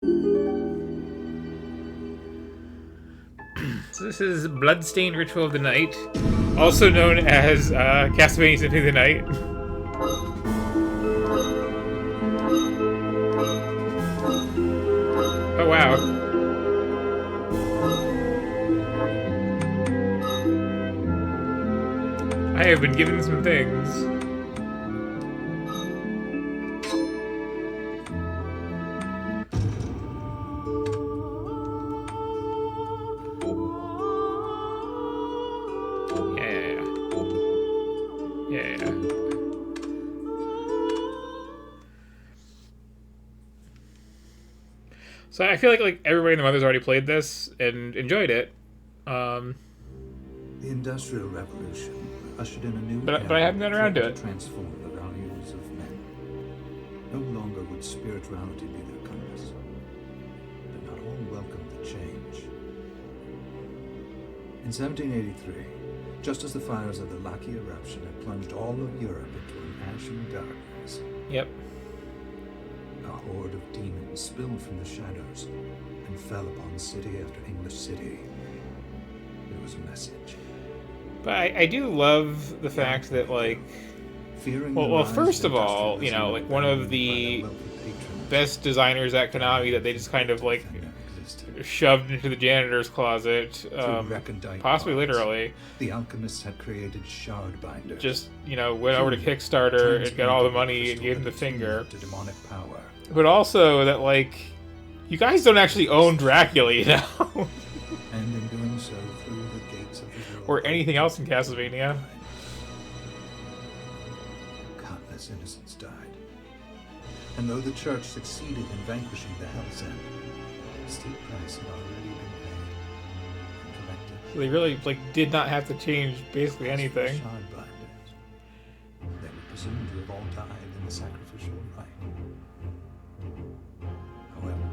So this is Bloodstained Ritual of the Night, also known as Castlevania Symphony of the Night. Oh wow. I have been given some things. Yeah. So I feel like everybody in the mother's already played this and enjoyed it. Um, The Industrial Revolution ushered in a new but I haven't gotten around to it. transform the values of men. No longer would spirituality be their compass, but not all welcomed the change. In 1783, just as the fires of the Laki eruption had plunged all of Europe into an ashen darkness, Yep. a horde of demons spilled from the shadows and fell upon city after English city. It was a message. But I do love the fact that, like, well, first of all, you know, like, one of the best designers at Konami that they just kind of, like, shoved into the janitor's closet, possibly literally. The alchemists had created shard binders. Just, you know, went over to Kickstarter and got all the money and gave him the finger. To demonic power. But also that, like, you guys don't actually own Dracula, you know? And in doing so, through the gates of the world, or anything else in Castlevania. Countless innocents died. And though the church succeeded in vanquishing the Hell's End, a steep price had already been paid and collected. So they really, like, did not have to change basically anything. Shard binders. They were presumed to have all died in the sacrificial rite. However,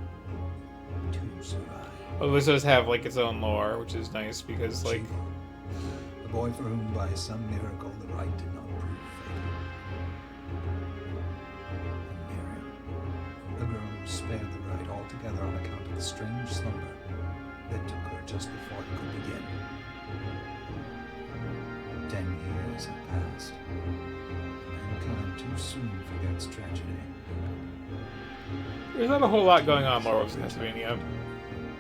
two survived. Well, this does have, like, its own lore, which is nice because, like, a boy for whom by some miracle the rite did not prove fatal. And Miriam, a girl who spared the rite altogether on account of the strange slumber that took her just before it could begin. 10 years have passed. Mankind too soon forgets tragedy. there's not a whole lot going on lore with Castlevania.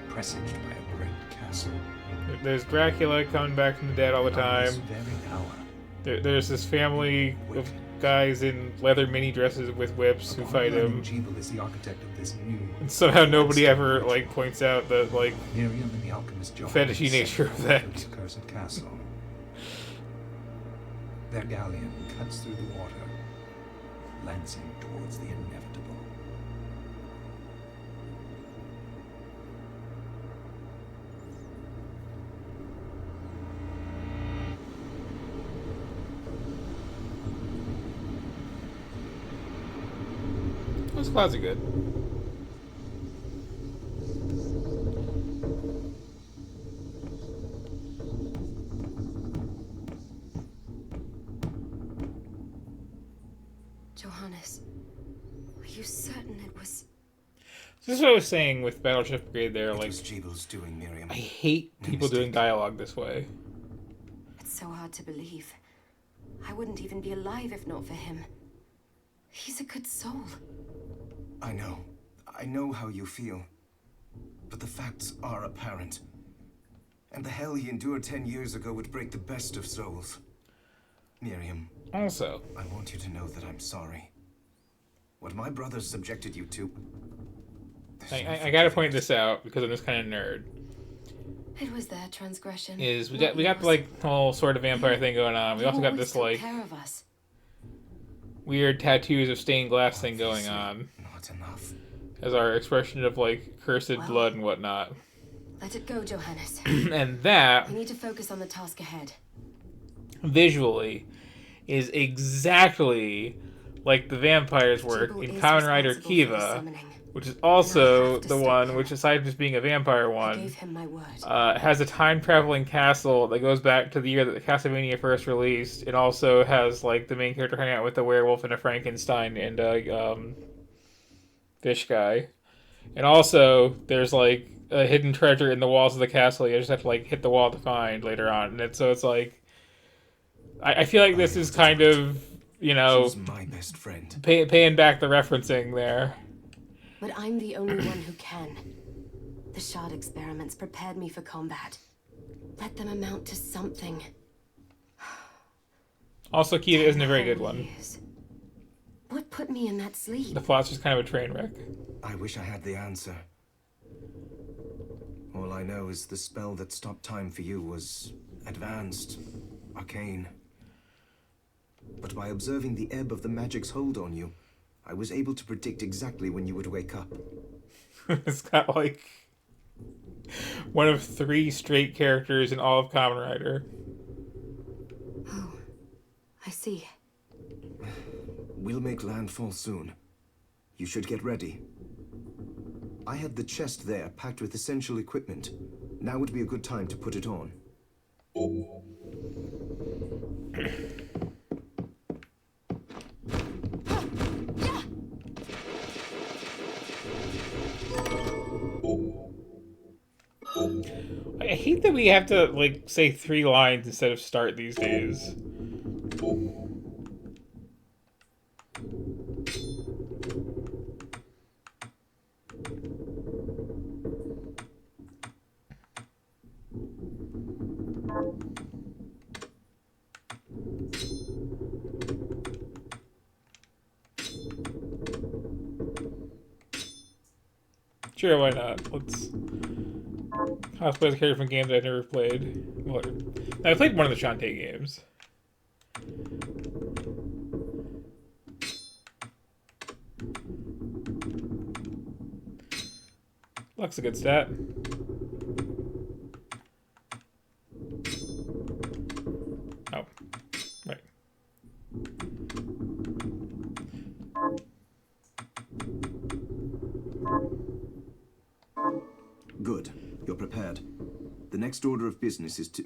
Presaged by a great castle. There's Dracula coming back from the dead all the time. There's this family of guys in leather mini dresses with whips who fight him. Is the architect of this new And somehow nobody ever, like, points out the, like, Miriam and the alchemist fetishy nature of that. Cursed castle. Their galleon cuts through the water, lancing towards the inevitable. Those clouds are good. Johannes, are you certain it was... So this is what I was saying with Battleship Brigade there, like, Doing, Miriam. I hate people doing dialogue this way. It's so hard to believe. I wouldn't even be alive if not for him. He's a good soul. I know. I know how you feel. But the facts are apparent. And the hell he endured 10 years ago would break the best of souls. Miriam. Also, I want you to know that I'm sorry. What my brothers subjected you to... I gotta point this out because I'm this kind of nerd. It was their transgression. Is we got like whole sort of vampire thing going on. We also got this like weird tattoos of stained glass thing going on. Not enough. As our expression of like cursed blood and whatnot. Let it go, Johannes. And that we need to focus on the task ahead. Visually is exactly like the vampires work in Kamen Rider Kiva, which is also the one which, aside from just being a vampire one, has a time-traveling castle that goes back to the year that the Castlevania first released, and also has like the main character hanging out with a werewolf and a Frankenstein and a fish guy. And also, there's like a hidden treasure in the walls of the castle. You just have to like hit the wall to find later on. And so it's like, I feel like this is kind of, you know, She's my best friend. paying back the referencing there. But I'm the only one who can. The shard experiments prepared me for combat. Let them amount to something. Also, Kiva isn't a very good one. Years. What put me in that sleep? The plot's just kind of a train wreck. I wish I had the answer. All I know is the spell that stopped time for you was advanced, arcane. But by observing the ebb of the magic's hold on you, I was able to predict exactly when you would wake up. It's got like one of 3 straight characters in all of Kamen Rider. Oh, I see. We'll make landfall soon. You should get ready. I had the chest there packed with essential equipment. Now would be a good time to put it on. I hate that we have to like say 3 lines instead of start these days. Sure, why not? Let's cosplay as a character from games I've never played. Well, I played one of the Shantae games. Luck's a good stat. Oh, right. Good. You're prepared. The next order of business is to...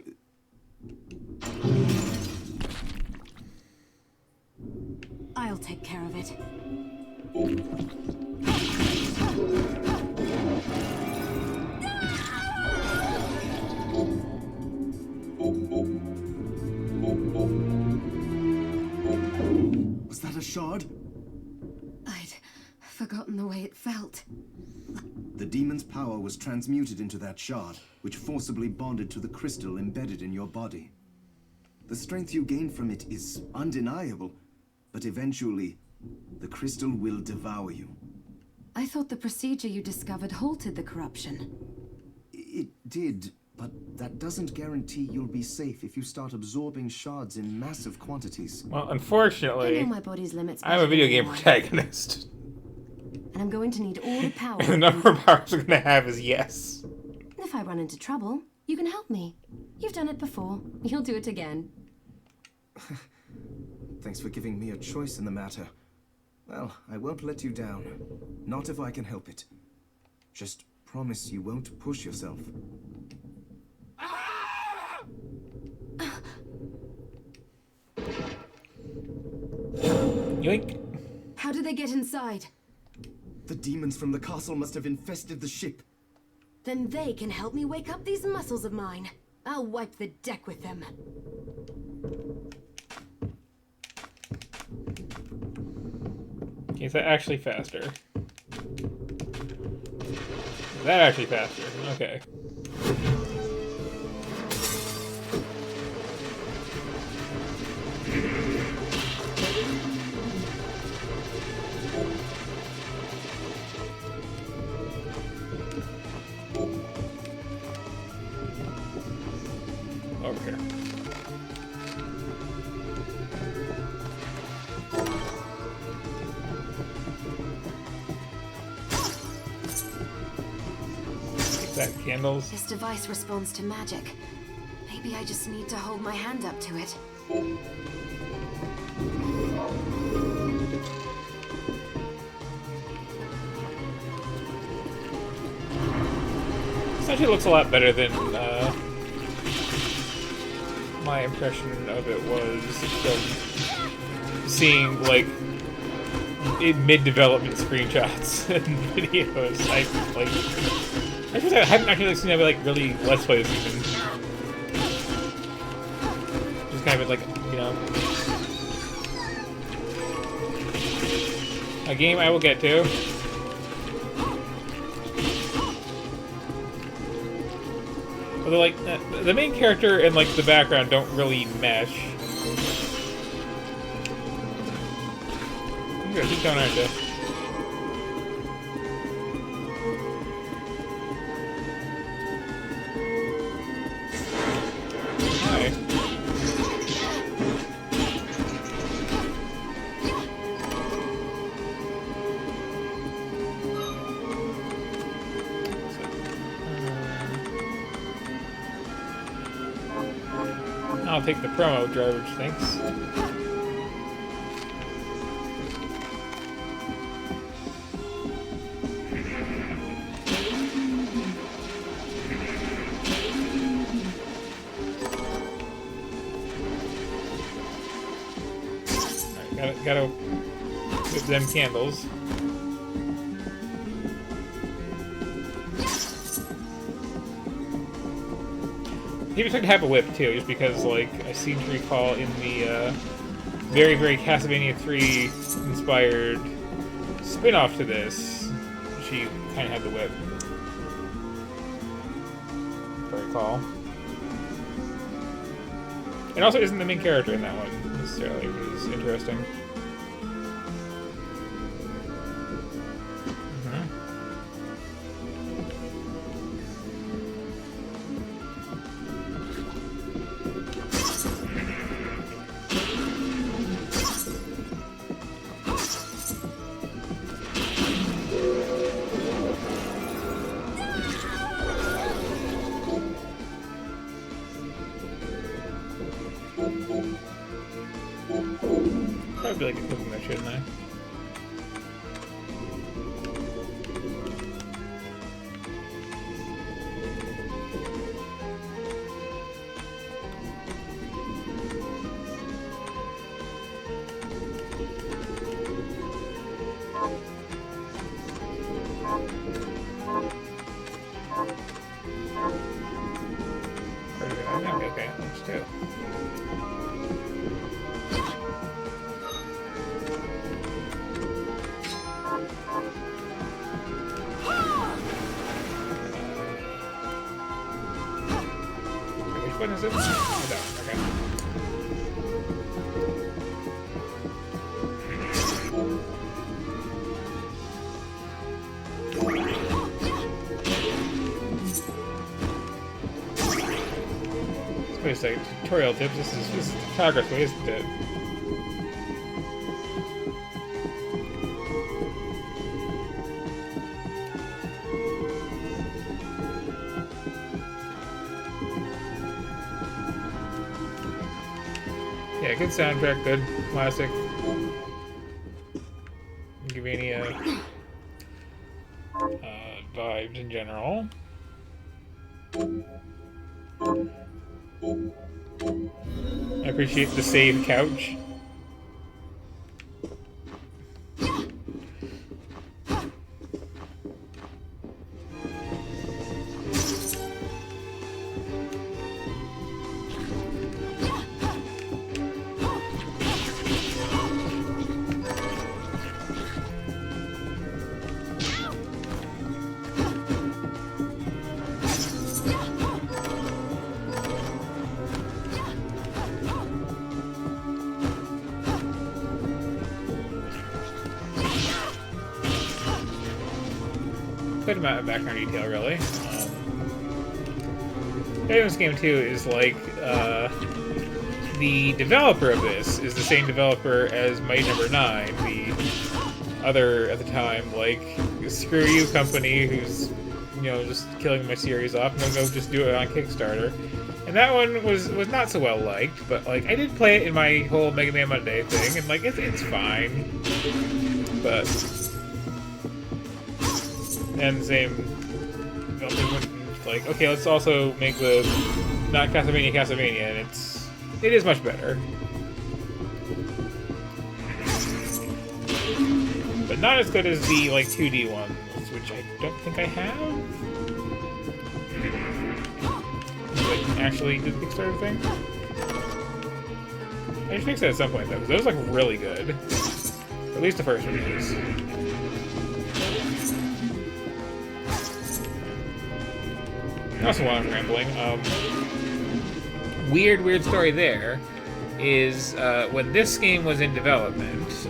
I'll take care of it. Was that a shard? I'd forgotten the way it felt. The demon's power was transmuted into that shard, which forcibly bonded to the crystal embedded in your body. The strength you gain from it is undeniable, but eventually, the crystal will devour you. I thought the procedure you discovered halted the corruption. It did, but that doesn't guarantee you'll be safe if you start absorbing shards in massive quantities. Well, I know unfortunately, my body's limits. I'm a video game better than protagonist. anyone, and I'm going to need all the power. And the number of powers I'm gonna have is yes. If I run into trouble, you can help me. You've done it before. You'll do it again. Thanks for giving me a choice in the matter. Well, I won't let you down. Not if I can help it. Just promise you won't push yourself. Yoink. How did they get inside? The demons from the castle must have infested the ship. Then they can help me wake up these muscles of mine. I'll wipe the deck with them. Okay, is that actually faster? Is that actually faster? Okay. Over here. Take that, candles. This device responds to magic. Maybe I just need to hold my hand up to it. This actually looks a lot better than my impression of it was from seeing like in mid-development screenshots and videos. I haven't actually seen anybody like really Let's Play this even. Just kind of like, you know, a game I will get to. Although, like, the main character and, like, the background don't really mesh. You're gonna keep going, aren't you? Hi. I'll take the promo driver, thanks. Alright, gotta get them candles. He was trying to have a whip too, just because, like, I seem to recall in the very, very Castlevania 3 inspired spin-off to this, she kind of had the whip. If I recall. And also isn't the main character in that one necessarily, which is interesting. I feel like equipping that, shouldn't I? Okay, let's do it. Which one is it? Oh, that one. Okay. Wait a second. Tutorial tips. This is the progress way, isn't it? Yeah, good soundtrack, good classic. Give me any vibes in general. I appreciate the save couch. Good amount of background detail, really. This game too is like the developer of this is the same developer as Might Number 9, the other at the time like screw you company who's, you know, just killing my series off. No, go just do it on Kickstarter. And that one was not so well liked, but like I did play it in my whole Mega Man Monday thing, and like it's fine, but. And the same, like, okay, let's also make the not Castlevania, and it is much better. not as good as the like 2D ones, which I don't think I have. Like actually do the Kickstarter thing. I should fix it at some point though, because those look really good. Or at least the first one is. Also, while I'm rambling, weird story there is when this game was in development,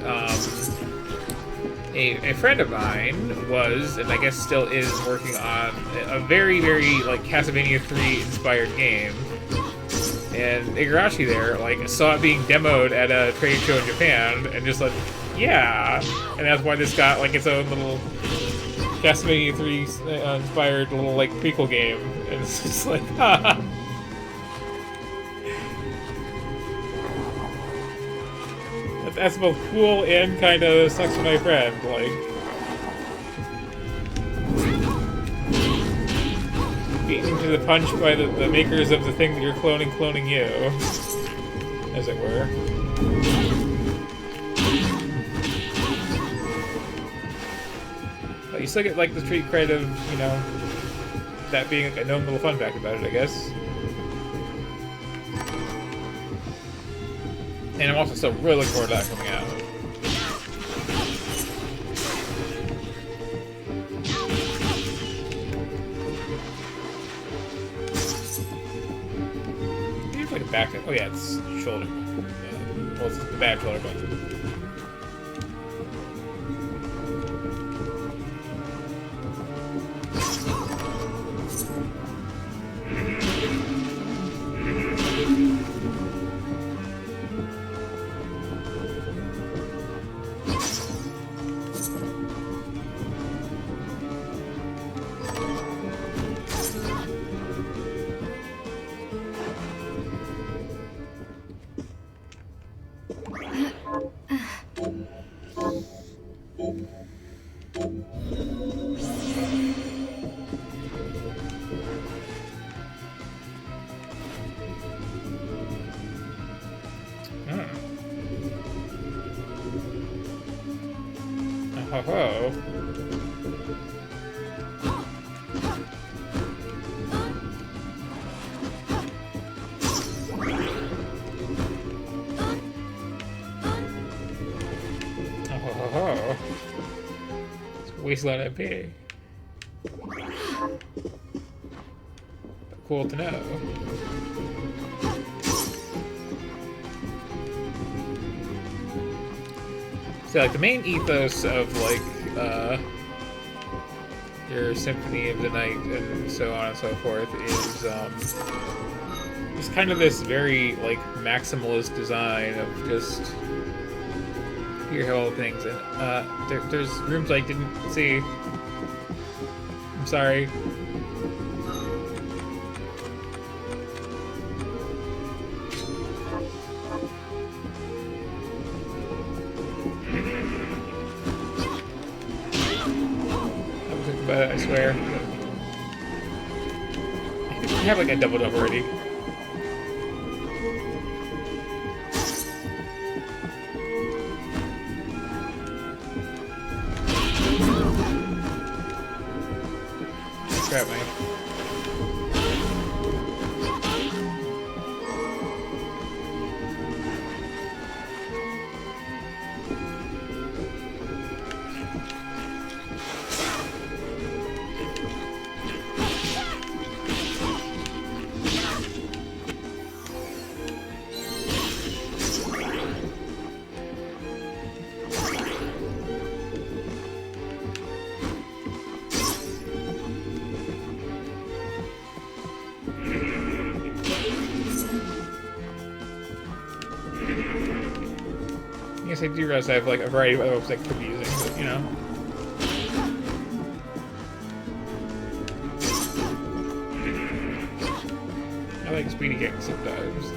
a friend of mine was, and I guess still is, working on a very, like, Castlevania 3 inspired game. And Igarashi there, like, saw it being demoed at a trade show in Japan and just like, yeah! And that's why this got, like, its own little Castlevania 3 inspired little, like, prequel game. And it's just like, haha. That's both cool and kind of sucks for my friend, like. Beaten to the punch by the makers of the thing that you're cloning you. As it were. But you still get, like, the street cred of, you know, that being a known little fun fact about it, I guess. And I'm also still really looking forward to that coming out. Here's like a back. Oh yeah, it's shoulder. Well, it's the bad shoulder button. Oh. Oh. It's a wasteland MP. Cool to know. So, like, the main ethos of, like, your Symphony of the Night and so on and so forth is, just kind of this very, like, maximalist design of just, here are all the things, and, there's rooms I didn't see. I'm sorry. But I swear. I have like a double already. Grab me. I do realize I have like a variety of other ones I could be using, but you know. I like speedy kicks sometimes.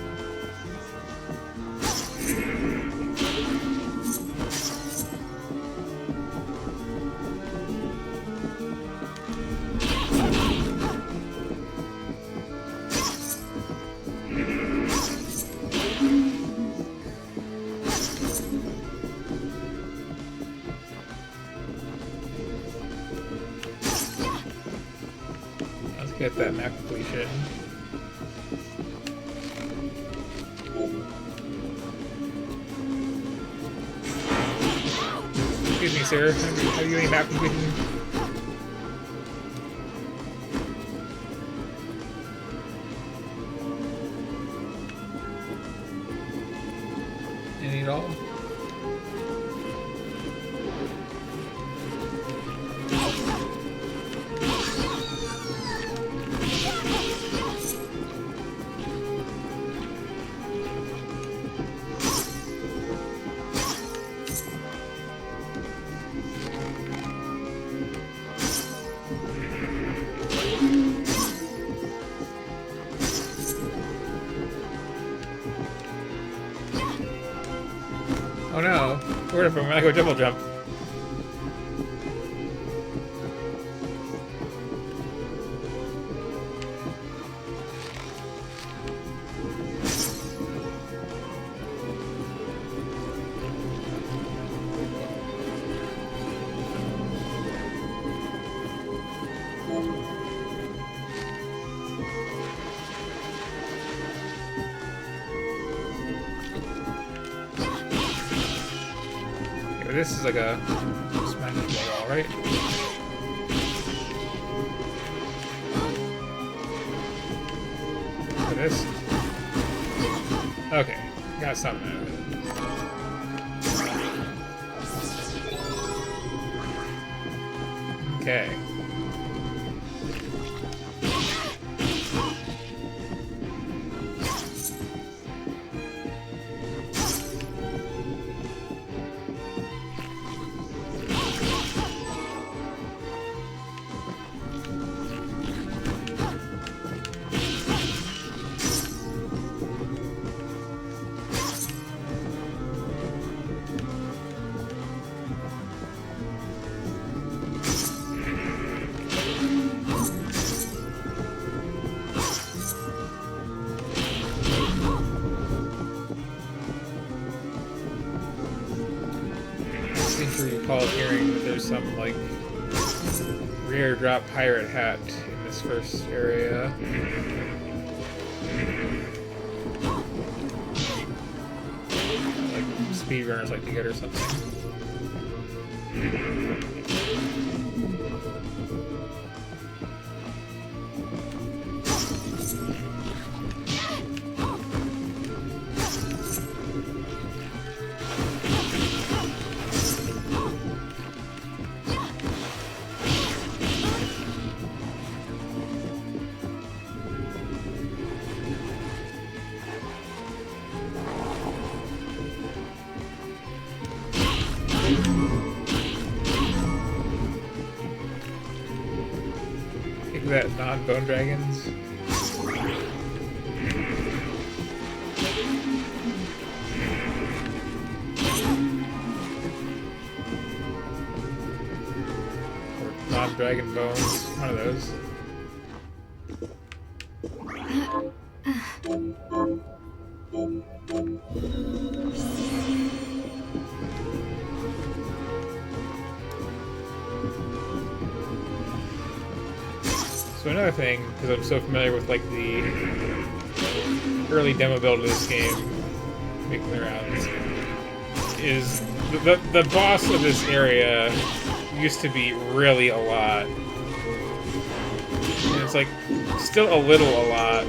get that map completion. Excuse me, sir. Have you any map completion? Any at all? Oh no, where if I'm gonna go double jump? This is like a smash wall, right? For this? Okay, got something out of it. Okay. Recall hearing that there's some like rare drop pirate hat in this first area. Like speedrunners like to get or something. That non-bone dragons. Or non-dragon bones. One of those. So another thing, because I'm so familiar with like the early demo build of this game, making the rounds, is the boss of this area used to be really a lot, and it's like still a lot,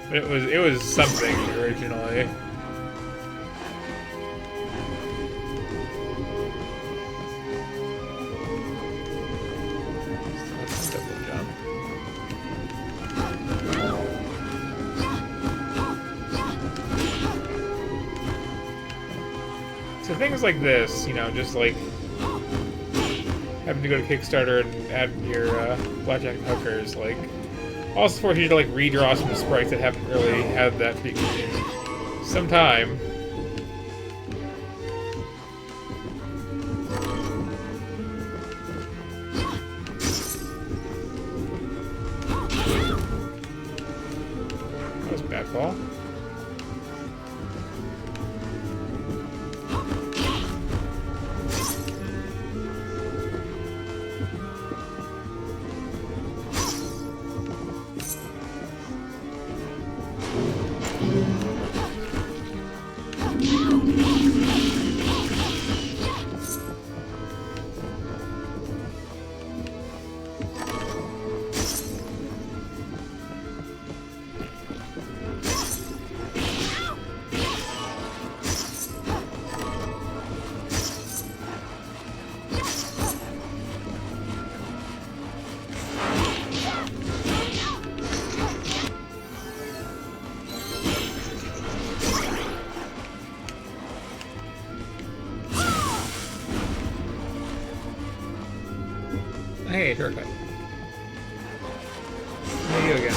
but it was something originally. So things like this, you know, just like having to go to Kickstarter and add your blackjack and hookers, like, also force you to like redraw some sprites that haven't really had that feature in some time. That was a bad fall. Hey, shortcut. There you go again.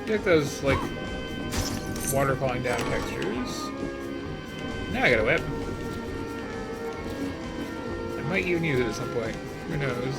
Get those, like, water falling down textures. Now I got a whip. I might even use it at some point. Who knows?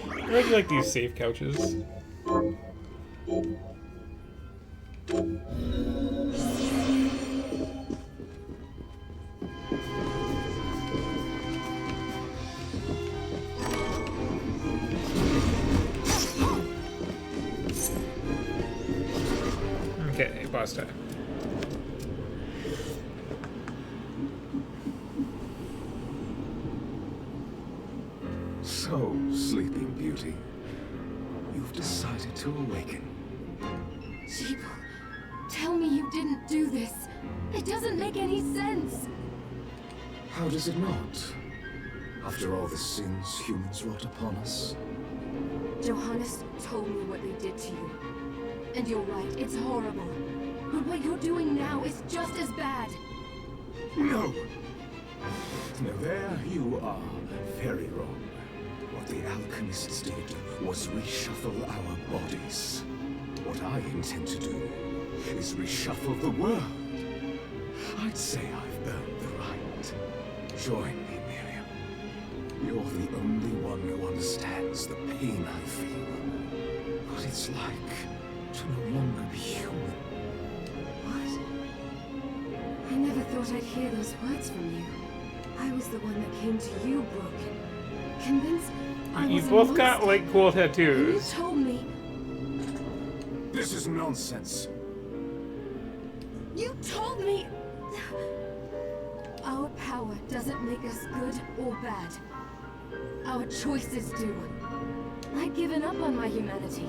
I really like these safe couches. Okay, boss time. So, Sleeping Beauty, you've decided to awaken. Jeeble, tell me you didn't do this. It doesn't make any sense. How does it not? After all the sins humans wrought upon us? Johannes told me what they did to you. And you're right, it's horrible. But what you're doing now is just as bad. No! No, there you are. Very wrong. What the alchemists did was reshuffle our bodies. What I intend to do is reshuffle the world. I'd say I've earned the right. Join me, Miriam. You're the only one who understands the pain I feel. What it's like to no longer be human. What? I never thought I'd hear those words from you. I was the one that came to you broken. Convinced I You was both a got, monster. like, cool And you tattoos. told me. This is nonsense. You told me. Our power doesn't make us good or bad. Our choices do. I'd given up on my humanity,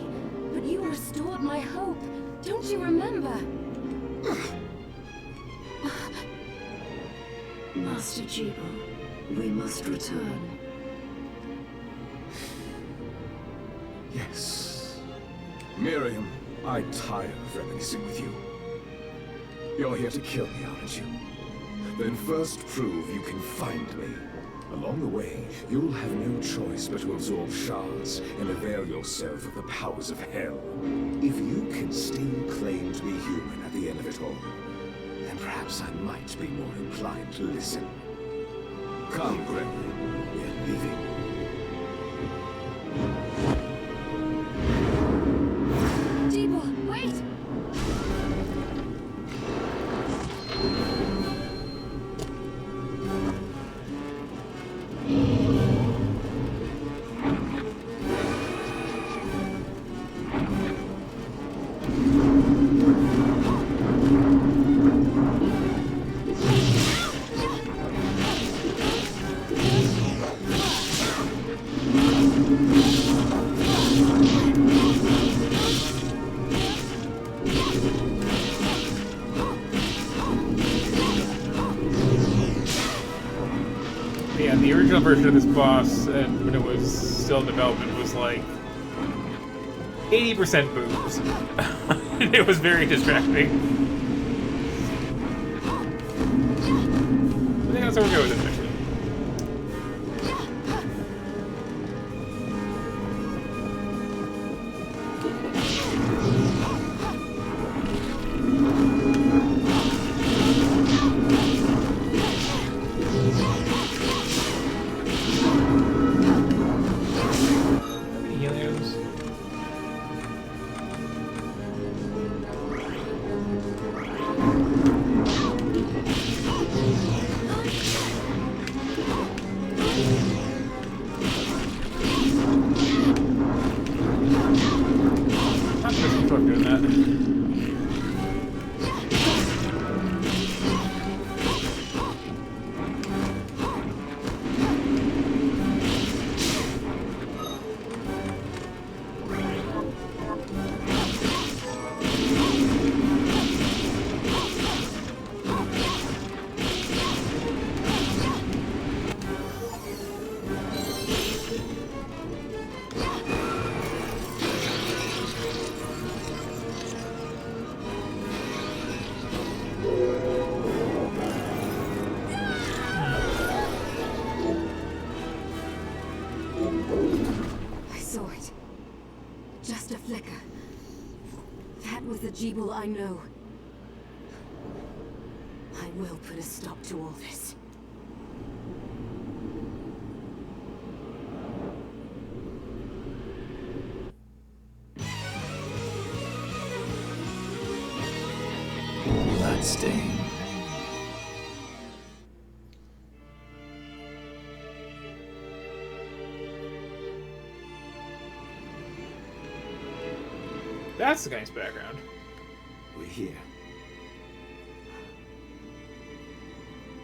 but you restored my hope. Don't you remember? Master Jeeble, we must return. Yes. Miriam, I tire of reminiscing with you. You're here to kill me, aren't you? Then first prove you can find me. Along the way, you'll have no choice but to absorb shards and avail yourself of the powers of hell. If you can still claim to be human at the end of it all, then perhaps I might be more inclined to listen. Come, Gremlin. We're leaving. Jeeble, wait! Yeah, the original version of this boss, and when it was still in development, was like 80% boobs. It was very distracting. I think that's where we'll go with this mission. Helios. I saw it. Just a flicker. That was the Jeeble I know. I will put a stop to all this. Bloodstained. That's a nice background. We're here.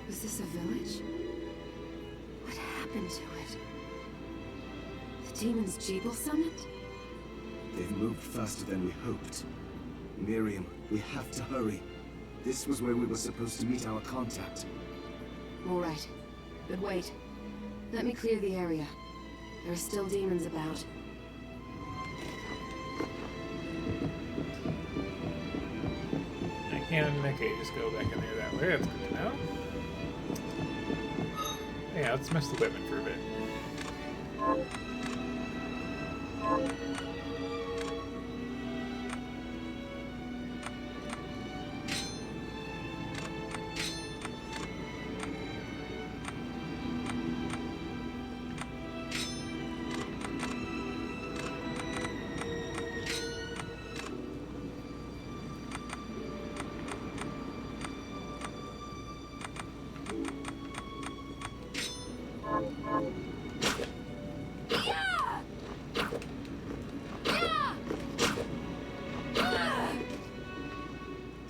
Was this a village? What happened to it? The demons Jeeble summoned? They've moved faster than we hoped. Miriam, we have to hurry. This was where we were supposed to meet our contact. All right. But wait. Let me clear the area. There are still demons about. I can't just go back in there that way. That's good to know. Yeah, let's mess the equipment for a bit.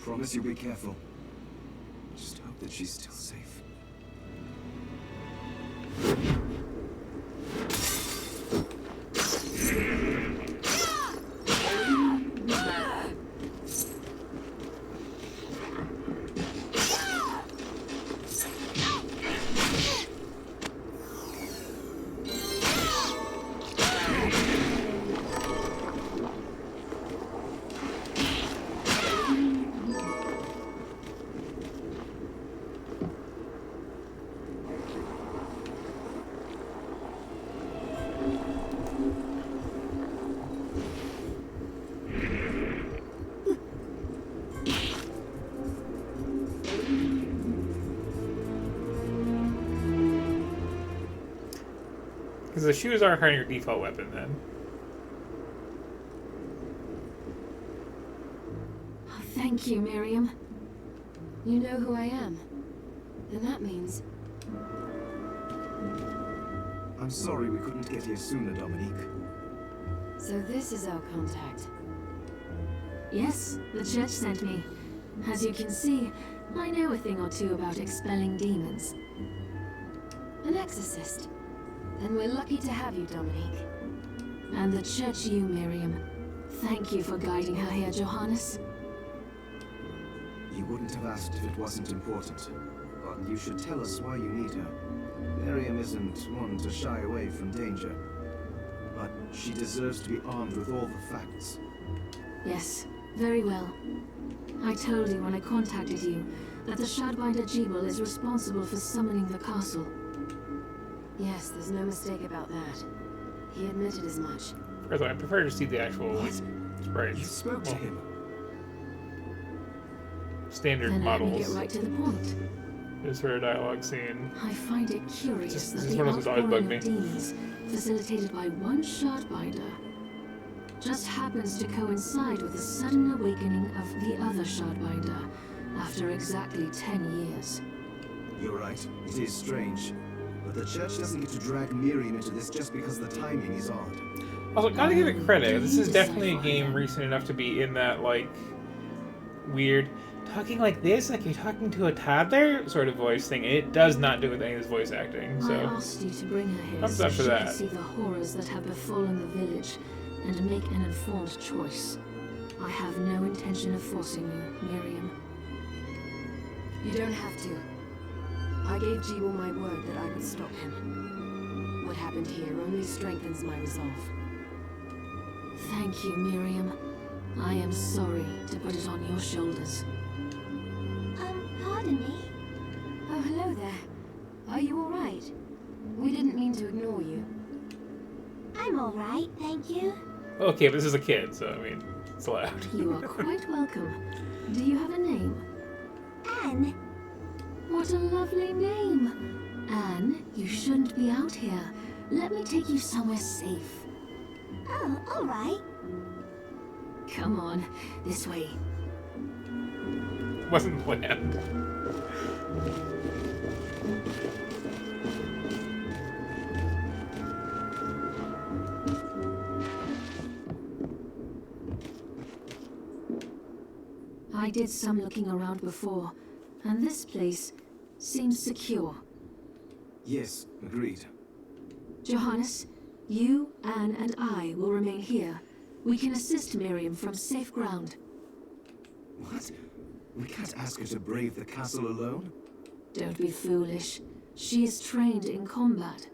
Promise you'll be careful. Just hope that she's still safe. Because the shoes aren't kind of your default weapon then. Oh, thank you, Miriam. You know who I am. And that means... I'm sorry we couldn't get here sooner, Dominique. So this is our contact. Yes, the church sent me. As you can see, I know a thing or two about expelling demons. An exorcist. Then we're lucky to have you, Dominique. And the church you, Miriam. Thank you for guiding her here, Johannes. You wouldn't have asked if it wasn't important. But you should tell us why you need her. Miriam isn't one to shy away from danger. But she deserves to be armed with all the facts. Yes, very well. I told you when I contacted you that the Shardbinder Jeeble is responsible for summoning the castle. Yes, there's no mistake about that. He admitted as much. By the way, I prefer to see the actual sprites. You spoke to him. Standard Then let me models. get right to the point. This for a dialogue scene. I find it curious This that is the one of those always bug outpouring me. of demons, facilitated by one Shardbinder, just happens to coincide with the sudden awakening of the other Shardbinder after exactly 10 years. You're right. It is strange. But the church doesn't get to drag Miriam into this just because the timing is odd. Also, gotta give it credit. This is definitely a game recent enough to be in that, like, weird, talking like this, like you're talking to a toddler sort of voice thing. It does not do with any of his voice acting. I So asked you to bring her here thumbs so up she for could that. see the horrors that have befallen the village and make an informed choice. I have no intention of forcing you, Miriam. You don't have to. I gave Jeeble my word that I would stop him. What happened here only strengthens my resolve. Thank you, Miriam. I am sorry to put it on your shoulders. Pardon me? Oh, hello there. Are you all right? We didn't mean to ignore you. I'm all right, thank you. Okay, but this is a kid, so I mean, it's allowed. You are quite welcome. Do you have a name? Anne. What a lovely name. Anne, you shouldn't be out here. Let me take you somewhere safe. Oh, all right. Come on, this way. Wasn't planned. I did some looking around before, and this place seems secure. Yes, agreed. Johannes, you, Anne, and I will remain here. We can assist Miriam from safe ground. What? We can't ask her to brave the castle alone? Don't be foolish. She is trained in combat.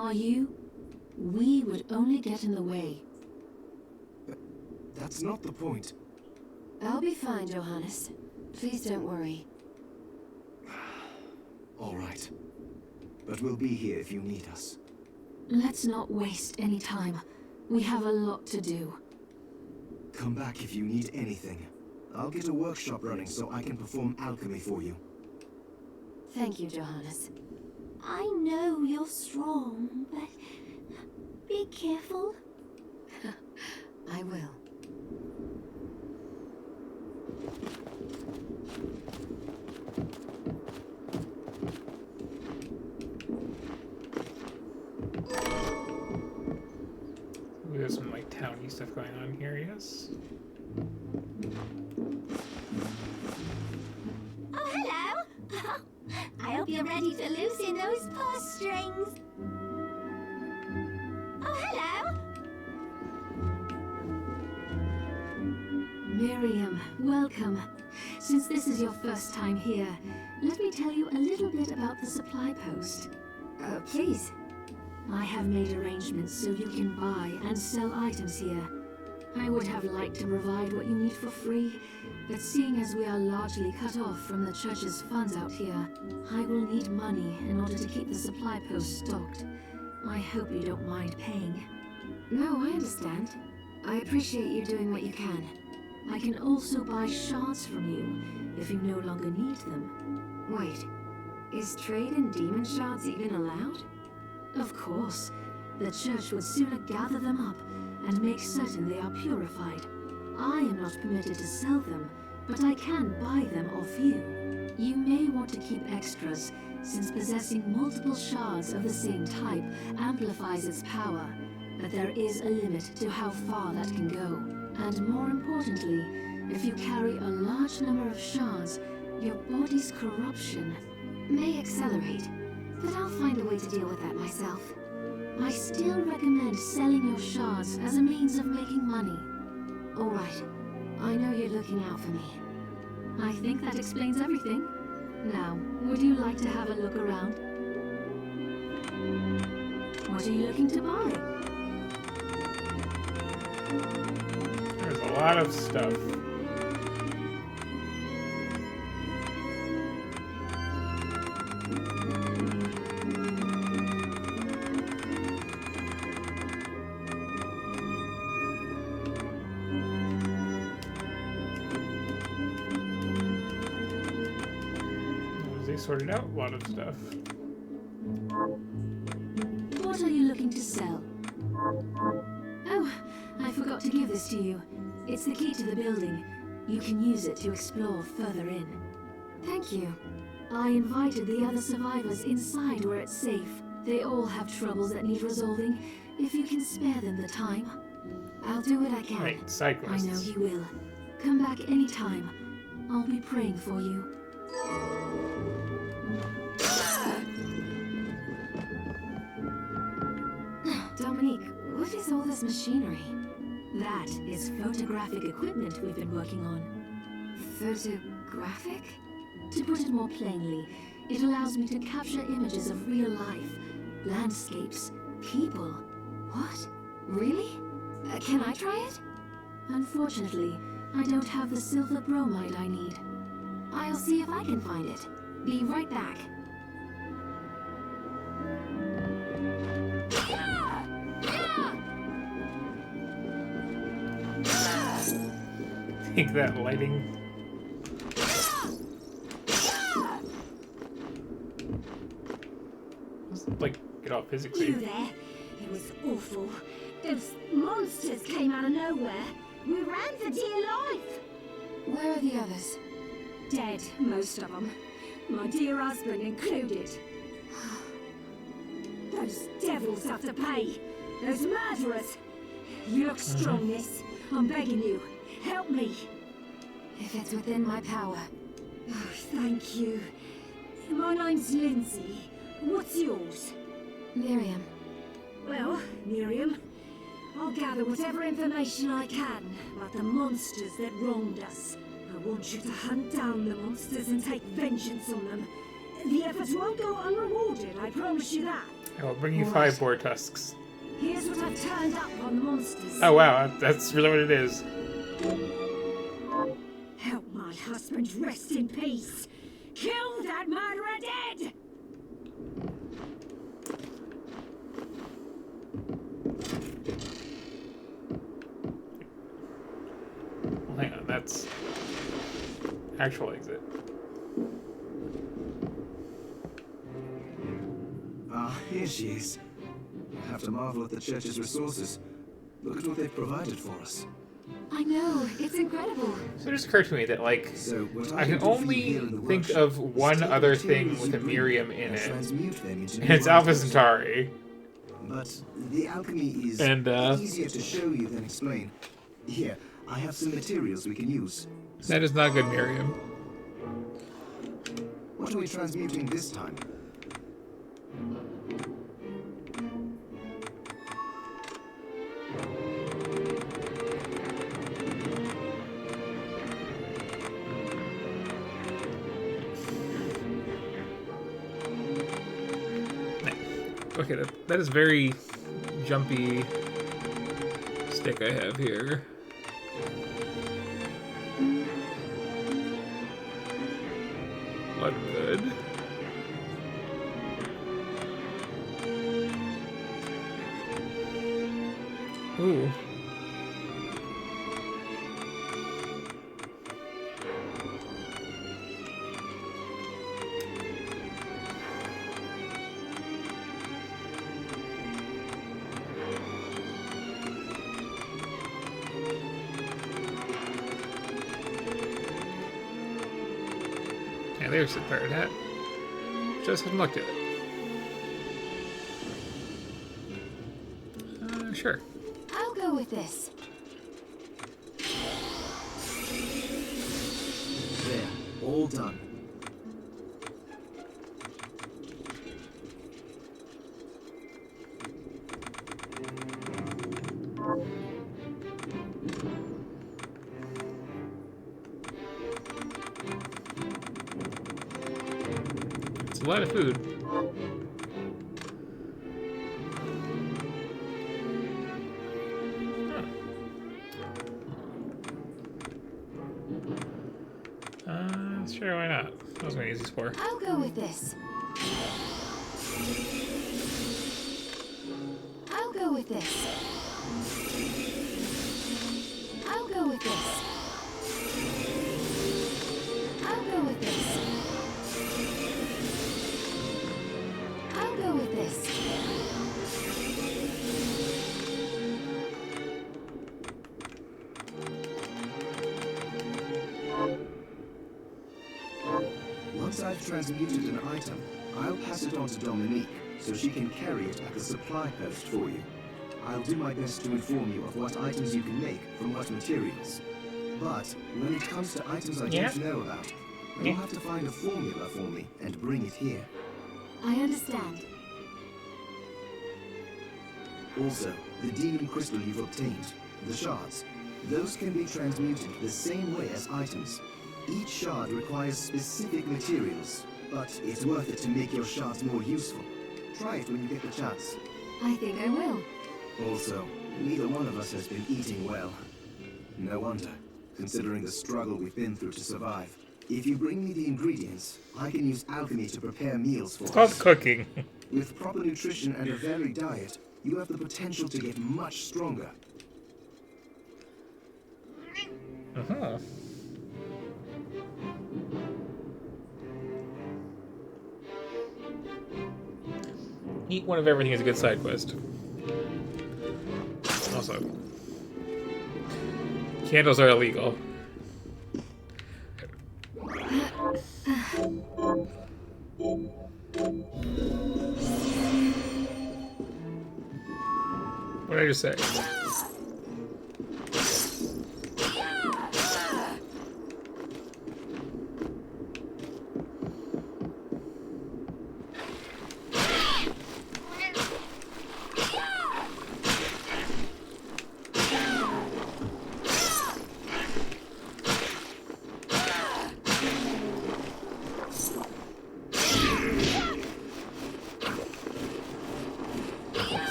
Are you? We would only get in the way. That's not the point. I'll be fine, Johannes. Please don't worry. All right. But we'll be here if you need us. Let's not waste any time. We have a lot to do. Come back if you need anything. I'll get a workshop running so I can perform alchemy for you. Thank you, Johannes. I know you're strong, but be careful. I will. Ooh, there's some like towny stuff going on here, yes. Oh, hello. I hope you're ready to loosen those purse strings. Oh, hello. Miriam, welcome. Since this is your first time here, let me tell you a little bit about the supply post. Please. I have made arrangements so you can buy and sell items here. I would have liked to provide what you need for free, but seeing as we are largely cut off from the church's funds out here, I will need money in order to keep the supply post stocked. I hope you don't mind paying. No, I understand. I appreciate you doing what you can. I can also buy shards from you if you no longer need them. Wait, is trade in demon shards even allowed? Of course. The church would sooner gather them up and make certain they are purified. I am not permitted to sell them, but I can buy them off you. You may want to keep extras, since possessing multiple shards of the same type amplifies its power, but there is a limit to how far that can go. And more importantly, if you carry a large number of shards, your body's corruption May accelerate, but I'll find a way to deal with that myself. I still recommend selling your shards as a means of making money. All right. I know you're looking out for me. I think that explains everything. Now, would you like to have a look around? What are you looking to buy? There's a lot of stuff. They sorted out a lot of stuff. What are you looking to sell? Oh, I forgot to give this to you. It's the key to the building. You can use it to explore further in. Thank you. I invited the other survivors inside where it's safe. They all have troubles that need resolving. If you can spare them the time. I'll do what I can. Right, side I know quests. you will. Come back anytime. I'll be praying for you. Dominique, what is all this machinery? That is photographic equipment we've been working on. Photographic? To put it more plainly, it allows me to capture images of real life, landscapes, people. What? Really? Can I try it? Unfortunately, I don't have the silver bromide I need. I'll see if I can find it. Be right back. Take that lighting. Let's, like, get off physically. You there? It was awful. Those monsters came out of nowhere. We ran for dear life. Where are the others? Dead, most of them. My dear husband included. Those devils have to pay. Those murderers. You look strong, miss. I'm begging you. Help me. If it's within my power. Oh, thank you. My name's Lindsay. What's yours? Miriam. Well, Miriam, I'll gather whatever information I can about the monsters that wronged us. I want you to hunt down the monsters and take vengeance on them. The efforts won't go unrewarded, I promise you that. I will bring you 5 boar tusks. Here's what I've turned up on the monsters. Oh wow, that's really what it is. Help my husband rest in peace. Kill that murderer dead! Well, hang on, that's actual exit. Ah, here she is. I have to marvel at the church's resources. Look at what they've provided for us. I know, it's incredible. So it just occurred to me that, like, So what I can do for you only here in the think workshop of is one take other materials thing with you a breed Miriam in and it, transmute them into and new it's Alpha items. Centauri. But the alchemy is And, easier to show you than explain. Here, I have some materials we can use. That is not a good Miriam. What are we transmuting this time? Okay, that is very jumpy stick I have here. Blood good. Ooh. Yeah, there's the parrot hat. Just haven't looked at it. Sure. I'll go with this. There, all done. It's a lot of food. Sure, why not? That was my easy score. I'll go with this. I'll go with this. I'll go with this. I'll go with this. I'll go with this. Once I've transmuted an item, I'll pass it on to Dominique, so she can carry it at the supply post for you. I'll do my best to inform you of what items you can make from what materials. But when it comes to items I don't know about, you'll have to find a formula for me and bring it here. I understand. Also, the demon crystal you've obtained, the shards, those can be transmuted the same way as items. Each shard requires specific materials, but it's worth it to make your shards more useful. Try it when you get the chance. I think I will. Also, neither one of us has been eating well. No wonder, considering the struggle we've been through to survive. If you bring me the ingredients, I can use alchemy to prepare meals for It's called us. cooking. With proper nutrition and a varied diet, you have the potential to get much stronger. Uh-huh. Eat one of everything is a good side quest. Also, candles are illegal. What did I just say?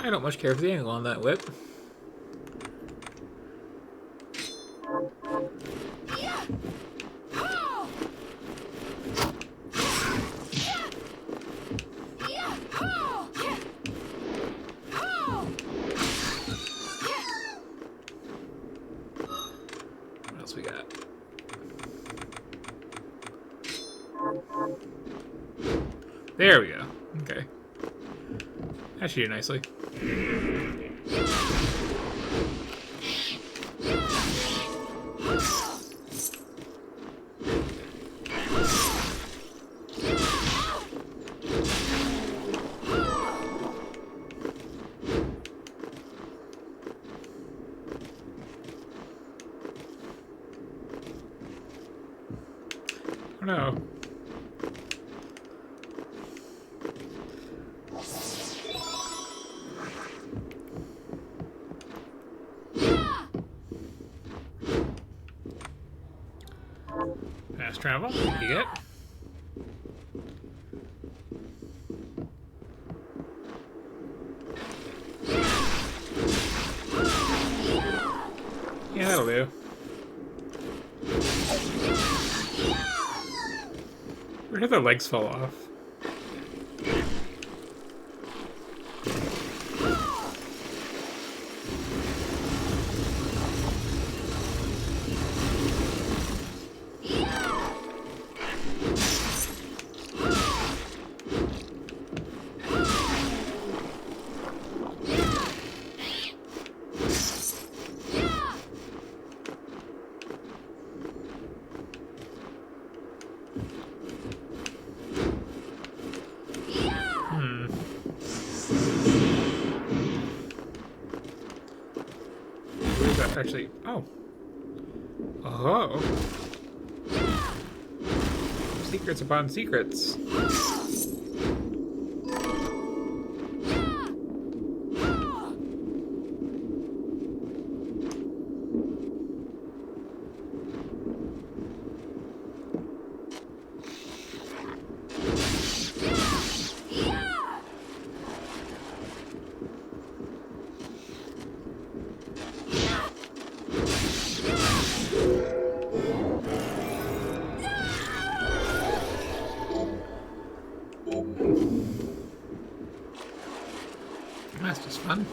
I don't much care for the angle on that whip. What else we got? There we go. Okay. That should do nicely. Oh no. Fast travel, you get. Yeah, that'll do. Where did their legs fall off? Actually, oh. Oh. Secrets upon secrets. That's just fun.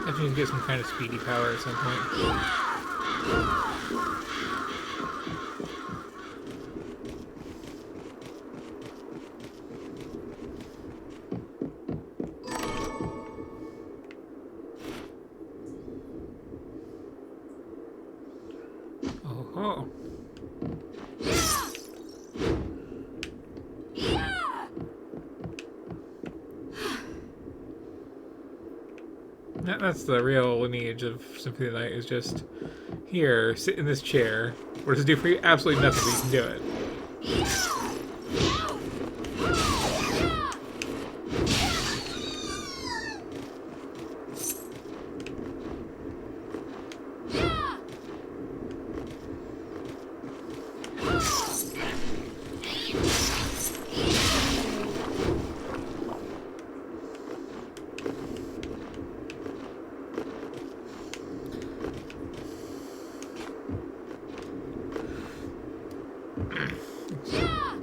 I think you get some kind of speedy power at some point. That's the real lineage of Symphony of the Night, is just, here, sit in this chair. What does it do for you? Absolutely nothing, but you can do it.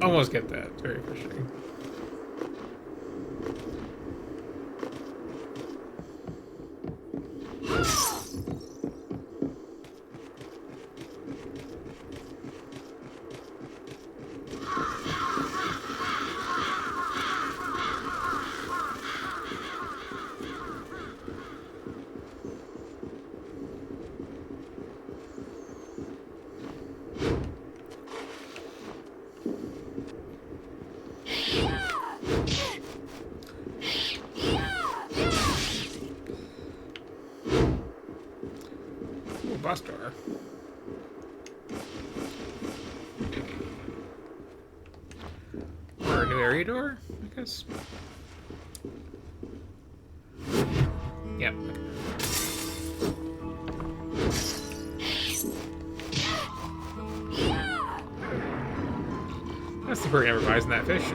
Almost get that. It's very frustrating. Boss door. Or a new area door, I guess. Yep. That's the bird never buys in that fish.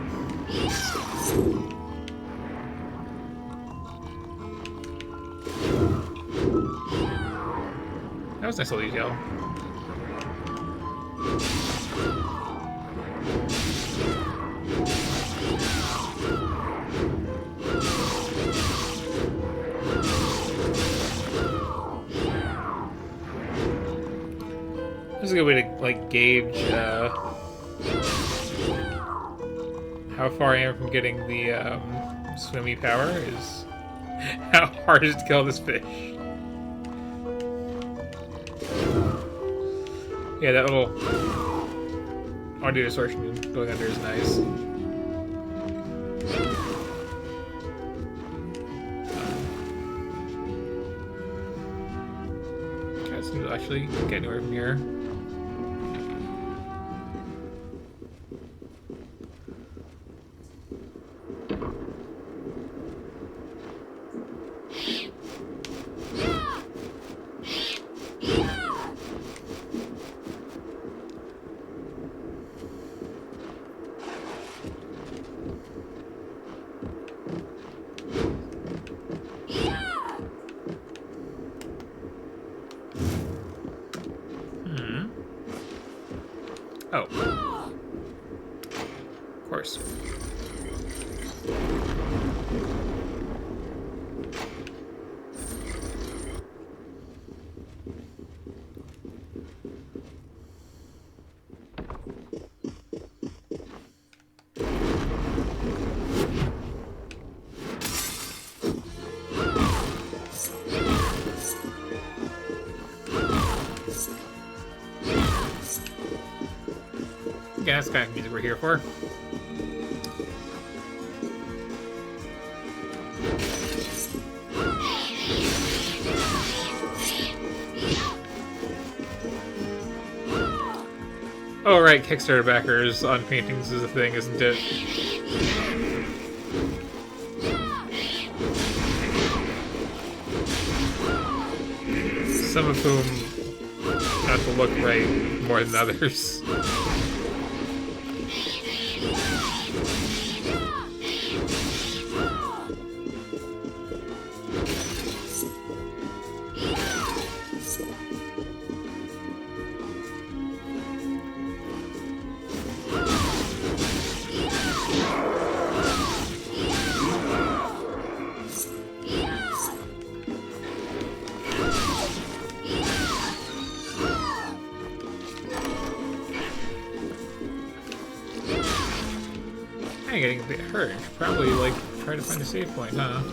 That was a nice little detail. This is a good way to like gauge how far I am from getting the swimmy power. Is how hard it is to kill this fish. Yeah, that little audio distortion going under is nice. Can't seem to actually get anywhere from here. Oh. Of course. Yeah, that's the kind of music we're here for. Oh right, Kickstarter backers on paintings is a thing, isn't it? Some of whom have to look right more than others. I'm getting a bit hurt. Probably like try to find a save point, huh?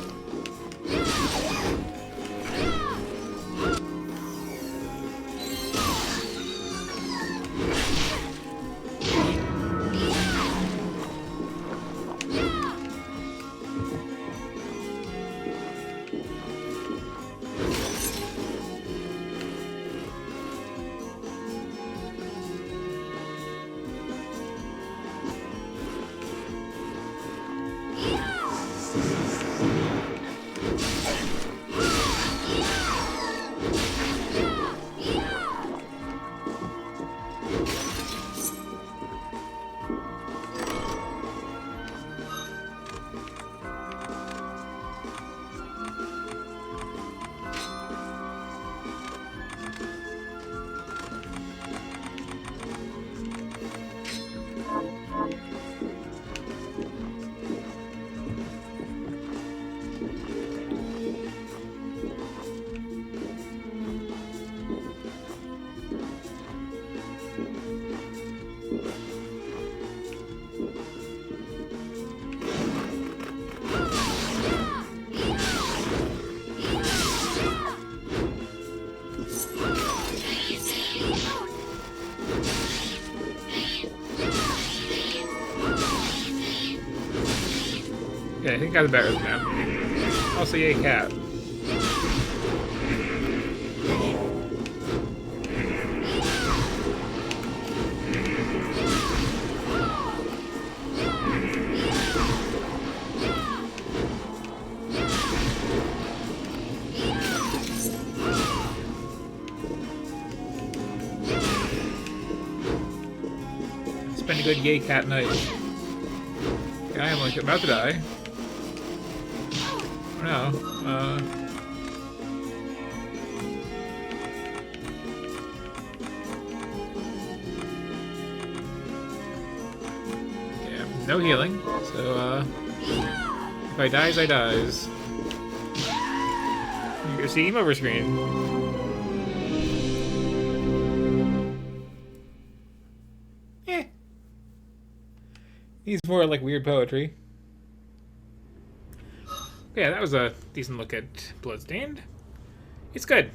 Yeah, I think I got the better now. Also, yay, cat. Spend a good yay cat night. Okay, I am like about to die. Oh no. Yeah, no healing. So if I dies, I dies. You can see him over screen. He's more like weird poetry. Yeah, that was a decent look at Bloodstained. It's good.